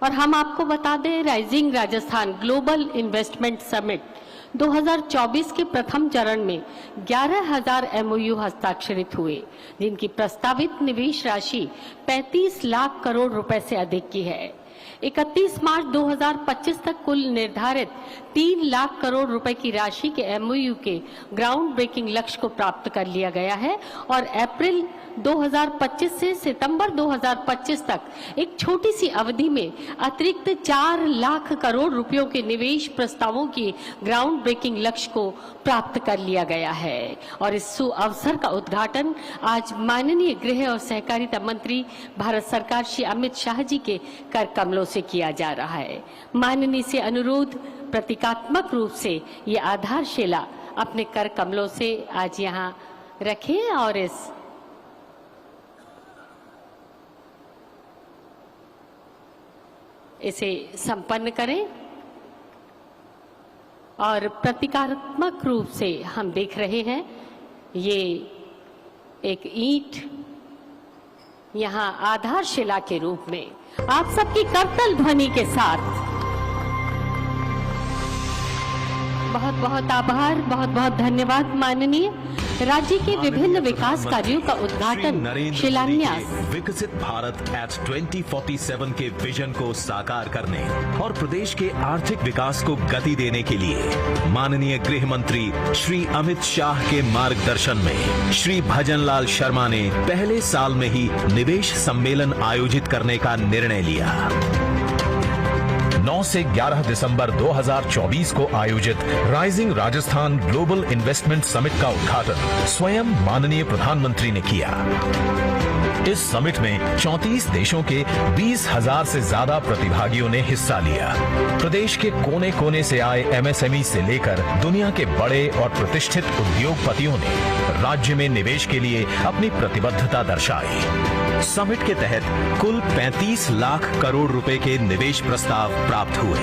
और हम आपको बता दें, rising Rajasthan global investment summit 2024 के प्रथम चरण में 11,000 एमओयू हस्ताक्षरित हुए, जिनकी प्रस्तावित निवेश राशि 35 लाख करोड़ रुपए से अधिक की है। 31 मार्च 2025 तक कुल निर्धारित 3 लाख करोड़ रुपए की राशि के एमओयू के ग्राउंड ब्रेकिंग लक्ष्य को प्राप्त कर लिया गया है और अप्रैल 2025 से सितंबर 2025 तक एक छोटी सी अवधि में अतिरिक्त 4 लाख करोड़ रुपयों के निवेश प्रस्तावों की ग्राउंड ब्रेकिंग लक्ष्य को प्राप्त कर लिया गया है। और इस अवसर का उद्घाटन आज माननीय गृह और सहकारिता मंत्री भारत सरकार श्री अमित शाह जी के कर कमलों से किया जा रहा है। माननीय से अनुरोध, प्रतीकात्मक रूप से ये आधारशिला अपने कर कमलों से आज यहाँ रखें और इसे संपन्न करें। और प्रतीकात्मक रूप से हम देख रहे हैं, ये एक ईंट यहाँ आधारशिला के रूप में आप सबकी करतल ध्वनि के साथ बहुत बहुत आभार, बहुत बहुत धन्यवाद। माननीय राज्य के विभिन्न विकास कार्यों का उद्घाटन, शिलान्यास, विकसित भारत एट 2047 के विजन को साकार करने और प्रदेश के आर्थिक विकास को गति देने के लिए माननीय गृह मंत्री श्री अमित शाह के मार्गदर्शन में श्री भजनलाल शर्मा ने पहले साल में ही निवेश सम्मेलन आयोजित करने का निर्णय लिया। 9 से 11 दिसंबर 2024 को आयोजित rising Rajasthan global investment summit का उद्घाटन स्वयं माननीय प्रधानमंत्री ने किया। इस समिट में 34 देशों के 20,000 से ज्यादा प्रतिभागियों ने हिस्सा लिया। प्रदेश के कोने कोने से आए एमएसएमई से लेकर दुनिया के बड़े और प्रतिष्ठित उद्योगपतियों ने राज्य में निवेश के लिए अपनी प्रतिबद्धता दर्शाई। समिट के तहत कुल 35 लाख करोड़ रुपए के निवेश प्रस्ताव प्राप्त हुए।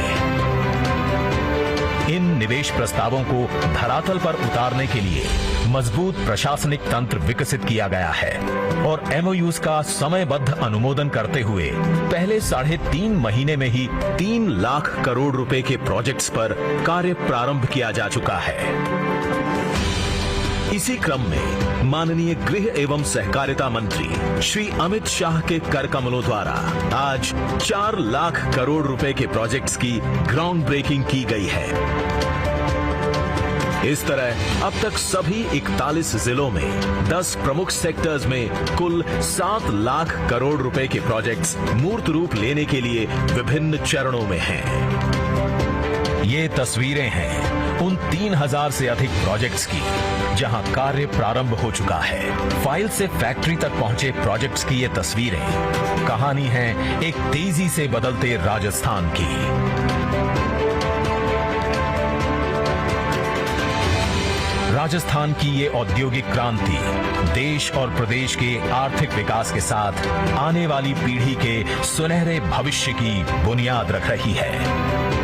इन निवेश प्रस्तावों को धरातल पर उतारने के लिए मजबूत प्रशासनिक तंत्र विकसित किया गया है और एमओयूज का समयबद्ध अनुमोदन करते हुए पहले 3.5 महीने में ही 3 लाख करोड़ रुपए के प्रोजेक्ट्स पर कार्य प्रारंभ किया जा चुका है। इसी क्रम में माननीय गृह एवं सहकारिता मंत्री श्री अमित शाह के कर कमलों द्वारा आज 4 लाख करोड़ रुपए के प्रोजेक्ट्स की ग्राउंड ब्रेकिंग की गई है। इस तरह अब तक सभी 41 जिलों में 10 प्रमुख सेक्टर्स में कुल 7 लाख करोड़ रुपए के प्रोजेक्ट्स मूर्त रूप लेने के लिए विभिन्न चरणों में हैं। ये तस्वीरें हैं उन 3,000 से अधिक प्रोजेक्ट्स की जहां कार्य प्रारंभ हो चुका है। फाइल से फैक्ट्री तक पहुंचे प्रोजेक्ट्स की ये तस्वीरें कहानी है एक तेजी से बदलते राजस्थान की। राजस्थान की ये औद्योगिक क्रांति देश और प्रदेश के आर्थिक विकास के साथ आने वाली पीढ़ी के सुनहरे भविष्य की बुनियाद रख रही है।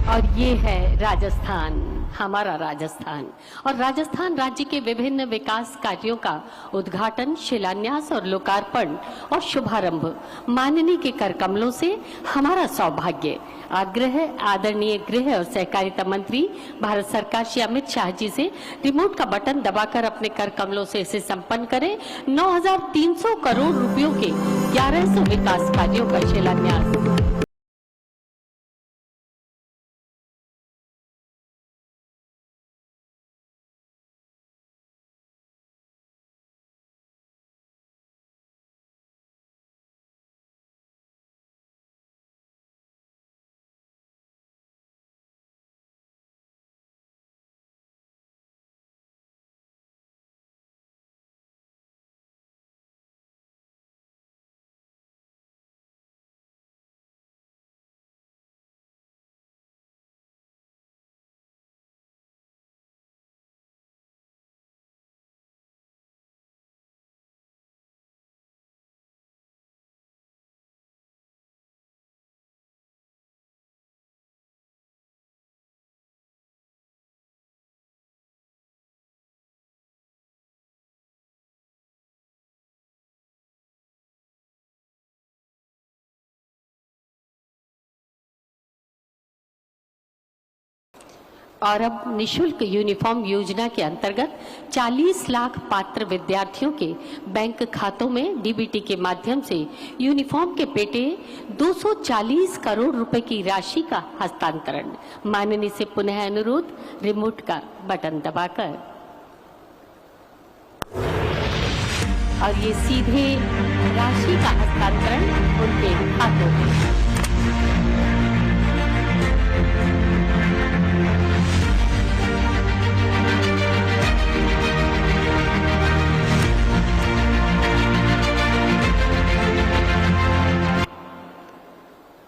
और ये है राजस्थान, हमारा राजस्थान। और राजस्थान राज्य के विभिन्न विकास कार्यों का उद्घाटन, शिलान्यास और लोकार्पण और शुभारंभ माननीय के कर कमलों से हमारा सौभाग्य। आग्रह आदरणीय गृह और सहकारिता मंत्री भारत सरकार श्री अमित शाह जी से रिमोट का बटन दबाकर अपने कर कमलों से इसे संपन्न करें। 9,300 करोड़ रुपयों के 1100 विकास कार्यों का शिलान्यास। और अब निशुल्क यूनिफॉर्म योजना के अंतर्गत 40 लाख पात्र विद्यार्थियों के बैंक खातों में डीबीटी के माध्यम से यूनिफॉर्म के पेटे 240 करोड़ रुपए की राशि का हस्तांतरण। माननीय से पुनः अनुरोध रिमोट का बटन दबाकर, और ये सीधे राशि का हस्तांतरण उनके खातों में।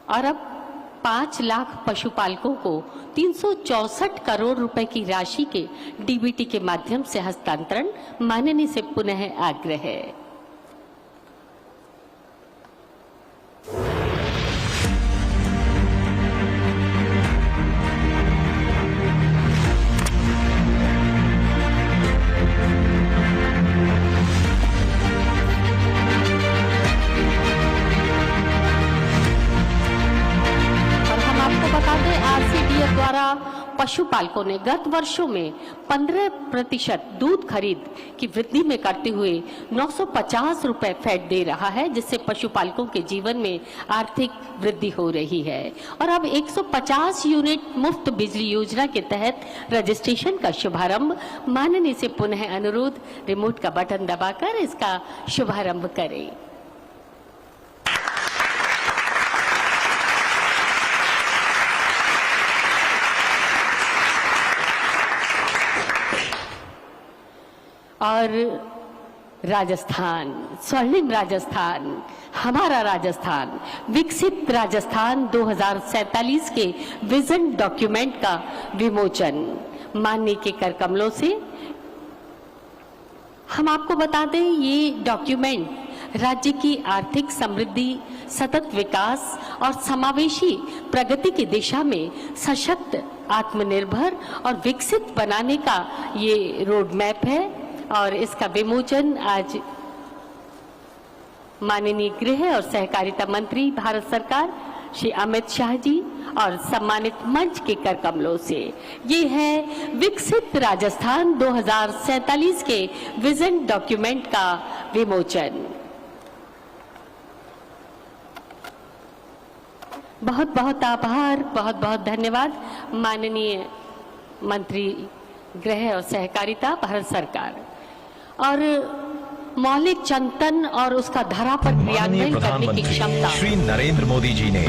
और अब 5 लाख पशुपालकों को 364 करोड़ रुपए की राशि के डीबीटी के माध्यम से हस्तांतरण। माननीय से पुनः आग्रह है। द्वारा पशुपालकों ने गत वर्षों में 15% दूध खरीद की वृद्धि में करते हुए 950 रुपए फैट दे रहा है, जिससे पशुपालकों के जीवन में आर्थिक वृद्धि हो रही है। और अब 150 यूनिट मुफ्त बिजली योजना के तहत रजिस्ट्रेशन का शुभारंभ। माननीय से पुनः अनुरोध रिमोट का बटन दबाकर इसका शुभारंभ करें। और राजस्थान, स्वर्णिम राजस्थान, हमारा राजस्थान, विकसित राजस्थान 2047 के विजन डॉक्यूमेंट का विमोचन। माननीय के कर कमलों से हम आपको बता दें, ये डॉक्यूमेंट राज्य की आर्थिक समृद्धि, सतत विकास और समावेशी प्रगति की दिशा में सशक्त, आत्मनिर्भर और विकसित बनाने का ये रोड मैप है। और इसका विमोचन आज माननीय गृह और सहकारिता मंत्री भारत सरकार श्री अमित शाह जी और सम्मानित मंच के कर कमलों से ये है विकसित राजस्थान 2047 के विजन डॉक्यूमेंट का विमोचन। बहुत बहुत आभार, बहुत बहुत धन्यवाद माननीय मंत्री गृह और सहकारिता भारत सरकार। और मौलिक चिंतन और उसका धरा पर क्रियान्वयन करने की क्षमता। श्री नरेंद्र मोदी जी ने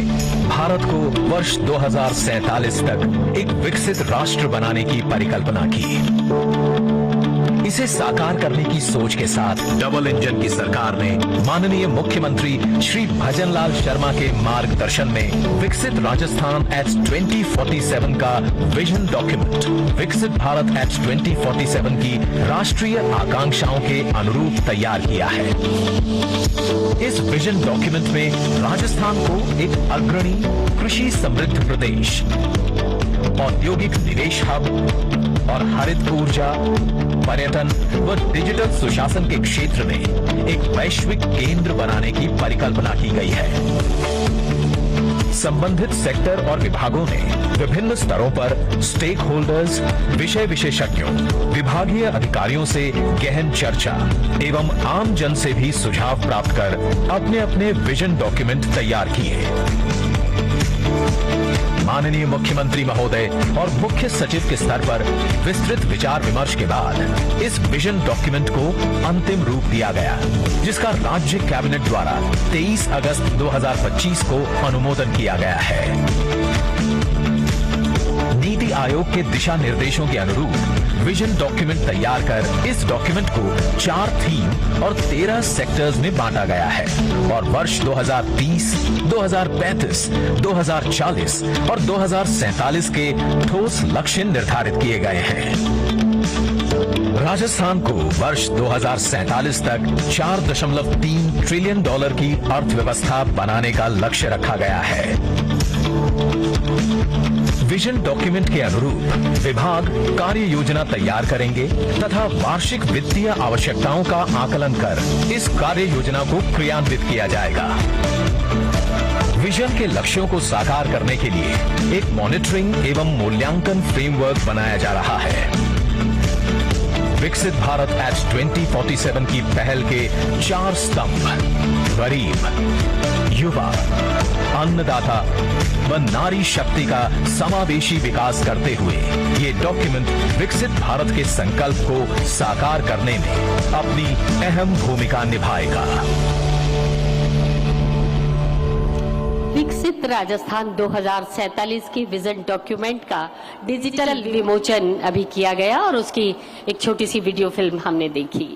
भारत को वर्ष 2047 तक एक विकसित राष्ट्र बनाने की परिकल्पना की। इसे साकार करने की सोच के साथ डबल इंजन की सरकार ने माननीय मुख्यमंत्री श्री भजनलाल शर्मा के मार्गदर्शन में विकसित राजस्थान एट 2047 का विजन डॉक्यूमेंट, विकसित भारत एट 2047 की राष्ट्रीय आकांक्षाओं के अनुरूप तैयार किया है। इस विजन डॉक्यूमेंट में राजस्थान को एक अग्रणी कृषि समृद्ध प्रदेश, औद्योगिक निवेश हब और हरित ऊर्जा, पर्यटन व डिजिटल सुशासन के क्षेत्र में एक वैश्विक केंद्र बनाने की परिकल्पना की गई है। संबंधित सेक्टर और विभागों ने विभिन्न स्तरों पर स्टेक होल्डर्स, विषय विशेषज्ञों, विभागीय अधिकारियों से गहन चर्चा एवं आम जन से भी सुझाव प्राप्त कर अपने अपने विजन डॉक्यूमेंट तैयार किए। माननीय मुख्यमंत्री महोदय और मुख्य सचिव के स्तर पर विस्तृत विचार विमर्श के बाद इस विजन डॉक्यूमेंट को अंतिम रूप दिया गया, जिसका राज्य कैबिनेट द्वारा 23 अगस्त 2025 को अनुमोदन किया गया है। नीति आयोग के दिशा निर्देशों के अनुरूप विजन डॉक्यूमेंट तैयार कर इस डॉक्यूमेंट को 4 थीम और 13 सेक्टर्स में बांटा गया है और वर्ष 2030, 2035, 2040 और 2047 के ठोस लक्ष्य निर्धारित किए गए हैं। राजस्थान को वर्ष 2047 तक 4.3 ट्रिलियन डॉलर की अर्थव्यवस्था बनाने का लक्ष्य रखा गया है। विजन डॉक्यूमेंट के अनुरूप विभाग कार्य योजना तैयार करेंगे तथा वार्षिक वित्तीय आवश्यकताओं का आकलन कर इस कार्य योजना को क्रियान्वित किया जाएगा। विजन के लक्ष्यों को साकार करने के लिए एक मॉनिटरिंग एवं मूल्यांकन फ्रेमवर्क बनाया जा रहा है। विकसित भारत एट 2047 की पहल के 4 स्तंभ गरीब, युवा, अन्नदाता व नारी शक्ति का समावेशी विकास करते हुए ये डॉक्यूमेंट विकसित भारत के संकल्प को साकार करने में अपनी अहम भूमिका निभाएगा। विकसित राजस्थान 2047 की विजन डॉक्यूमेंट का डिजिटल विमोचन अभी किया गया और उसकी एक छोटी सी वीडियो फिल्म हमने देखी।